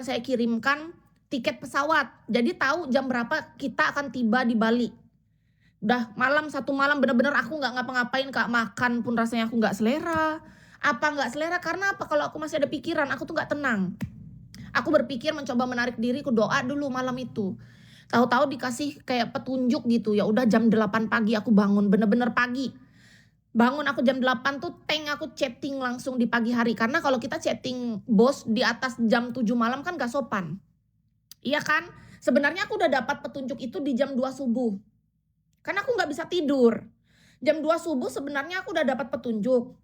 akan saya kirimkan tiket pesawat. Jadi tahu jam berapa kita akan tiba di Bali. Udah malam, satu malam bener-bener aku nggak ngapa-ngapain Kak, makan pun rasanya aku nggak selera. Apa nggak selera, karena apa, kalau aku masih ada pikiran, aku tuh nggak tenang. Aku berpikir mencoba menarik diri, aku doa dulu malam itu. Tahu-tahu dikasih kayak petunjuk gitu, ya udah jam 8 pagi aku bangun, bener-bener pagi. Bangun aku jam 8 tuh aku chatting langsung di pagi hari, karena kalau kita chatting bos di atas jam 7 malam kan gak sopan. Iya kan? Sebenarnya aku udah dapat petunjuk itu di jam 2 subuh. Karena aku nggak bisa tidur. Jam 2 subuh sebenarnya aku udah dapat petunjuk.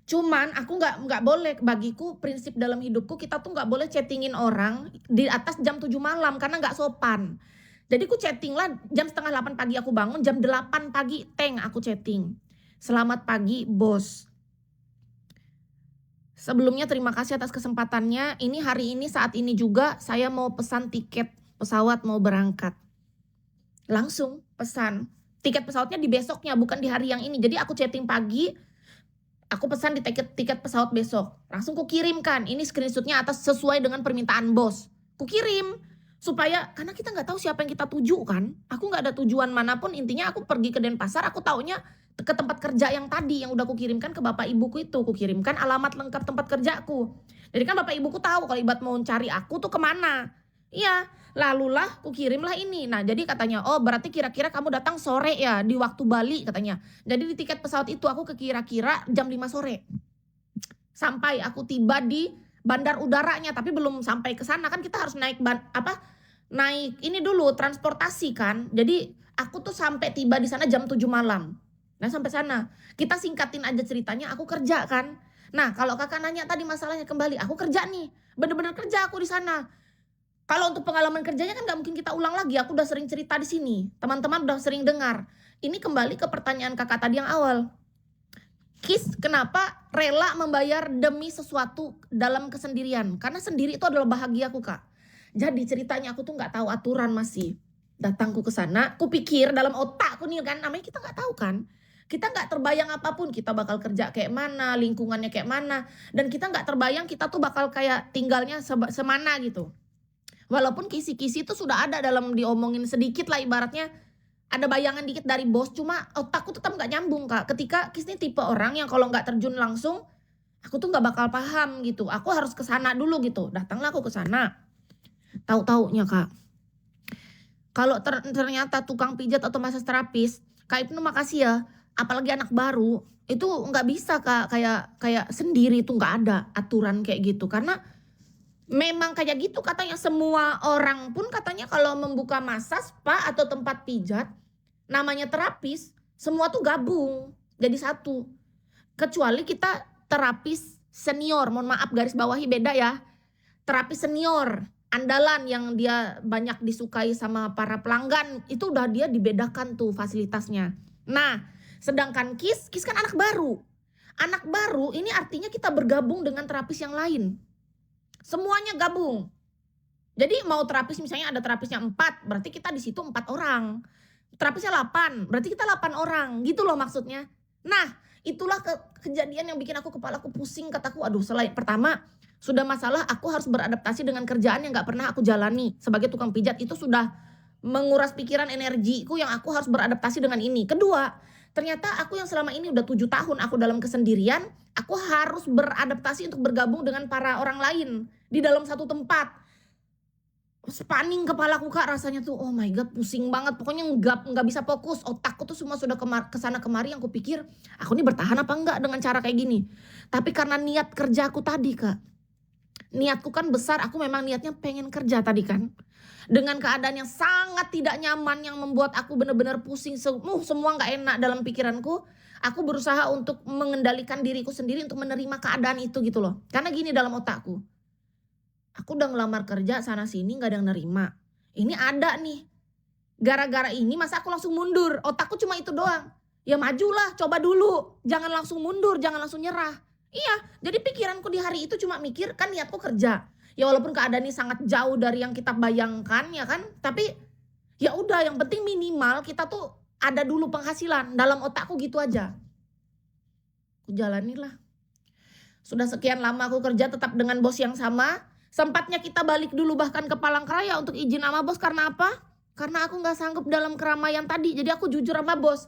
Cuman aku nggak boleh, bagiku prinsip dalam hidupku kita tuh nggak boleh chattingin orang di atas jam 7 malam karena nggak sopan. Jadi aku chatting lah jam setengah 8 pagi aku bangun, jam 8 pagi aku chatting. Selamat pagi bos. Sebelumnya terima kasih atas kesempatannya. Ini hari ini saat ini juga saya mau pesan tiket pesawat mau berangkat. Langsung pesan. Tiket pesawatnya di besoknya bukan di hari yang ini. Jadi aku chatting pagi, aku pesan di tiket pesawat besok. Langsung kukirimkan. Ini screenshotnya atas sesuai dengan permintaan bos. Kukirim. Supaya, karena kita nggak tahu siapa yang kita tuju kan. Aku nggak ada tujuan manapun, intinya aku pergi ke Denpasar, aku taunya ke tempat kerja yang tadi, yang udah kukirimkan ke bapak ibuku itu. Kukirimkan alamat lengkap tempat kerjaku. Jadi kan bapak ibuku tahu kalau ibarat mau cari aku tuh kemana. Iya, lalulah kukirimlah ini. Nah jadi katanya, oh berarti kira-kira kamu datang sore ya, di waktu Bali katanya. Jadi di tiket pesawat itu aku kira-kira jam 5 sore. Sampai aku tiba di bandar udaranya, tapi belum sampai ke sana kan kita harus naik naik ini dulu transportasi kan. Jadi aku tuh sampai tiba di sana jam 7 malam. Nah sampai sana, kita singkatin aja ceritanya, aku kerja kan. Nah kalau kakak nanya tadi masalahnya kembali, aku kerja nih, bener-bener kerja aku di sana. Kalau untuk pengalaman kerjanya kan nggak mungkin kita ulang lagi, aku udah sering cerita di sini, teman-teman udah sering dengar. Ini kembali ke pertanyaan kakak tadi yang awal. Kis, kenapa rela membayar demi sesuatu dalam kesendirian? Karena sendiri itu adalah bahagiaku, Kak. Jadi ceritanya aku tuh nggak tahu aturan masih. Datangku ke sana, kupikir dalam otakku nih kan, namanya kita nggak tahu kan. Kita nggak terbayang apapun, kita bakal kerja kayak mana, lingkungannya kayak mana. Dan kita nggak terbayang kita tuh bakal kayak tinggalnya semana gitu. Walaupun kisi-kisi itu sudah ada dalam diomongin sedikit lah ibaratnya, ada bayangan dikit dari bos, cuma otakku tetap nggak nyambung Kak. Ketika Kis ini tipe orang yang kalau nggak terjun langsung, aku tuh nggak bakal paham gitu. Aku harus ke sana dulu gitu. Datanglah aku ke sana. Tahu-taunya Kak, kalau ternyata tukang pijat atau massage terapis, Kak Ibnu makasih ya. Apalagi anak baru, itu nggak bisa Kak, kayak sendiri itu nggak ada aturan kayak gitu. Karena memang kayak gitu katanya, semua orang pun katanya kalau membuka massage spa atau tempat pijat, namanya terapis, semua tuh gabung jadi satu. Kecuali kita terapis senior, mohon maaf garis bawahi beda ya. Terapis senior, andalan yang dia banyak disukai sama para pelanggan, itu udah dia dibedakan tuh fasilitasnya. Nah, sedangkan Kis kan anak baru. Anak baru ini artinya kita bergabung dengan terapis yang lain. Semuanya gabung. Jadi mau terapis misalnya ada terapisnya 4, berarti kita di situ 4 orang. Terapisnya 8, berarti kita 8 orang, gitu loh maksudnya. Nah, itulah kejadian yang bikin kepalaku pusing, kataku aduh selain pertama, sudah masalah aku harus beradaptasi dengan kerjaan yang gak pernah aku jalani. Sebagai tukang pijat itu sudah menguras pikiran energiku yang aku harus beradaptasi dengan ini. Kedua, ternyata aku yang selama ini udah 7 tahun aku dalam kesendirian, aku harus beradaptasi untuk bergabung dengan para orang lain di dalam satu tempat. Spanning kepalaku Kak, rasanya tuh oh my god pusing banget, pokoknya nggak bisa fokus, otakku tuh semua sudah kesana kemari, yang kupikir aku nih bertahan apa enggak dengan cara kayak gini. Tapi karena niat kerjaku tadi Kak, niatku kan besar, aku memang niatnya pengen kerja tadi kan. Dengan keadaan yang sangat tidak nyaman yang membuat aku benar-benar pusing, semua nggak enak dalam pikiranku, aku berusaha untuk mengendalikan diriku sendiri untuk menerima keadaan itu gitu loh. Karena gini dalam otakku, aku udah ngelamar kerja sana sini nggak ada yang nerima. Ini ada nih, gara-gara ini masa aku langsung mundur, otakku cuma itu doang. Ya majulah, coba dulu, jangan langsung mundur, jangan langsung nyerah. Iya, jadi pikiranku di hari itu cuma mikir, kan niatku kerja. Ya walaupun keadaan ini sangat jauh dari yang kita bayangkan ya kan, tapi ya udah yang penting minimal kita tuh ada dulu penghasilan, dalam otakku gitu aja. Aku jalanilah. Sudah sekian lama aku kerja tetap dengan bos yang sama, Sempatnya kita balik dulu bahkan ke Palangkaraya untuk izin sama bos, karena apa? Karena aku nggak sanggup dalam keramaian tadi, jadi aku jujur sama bos.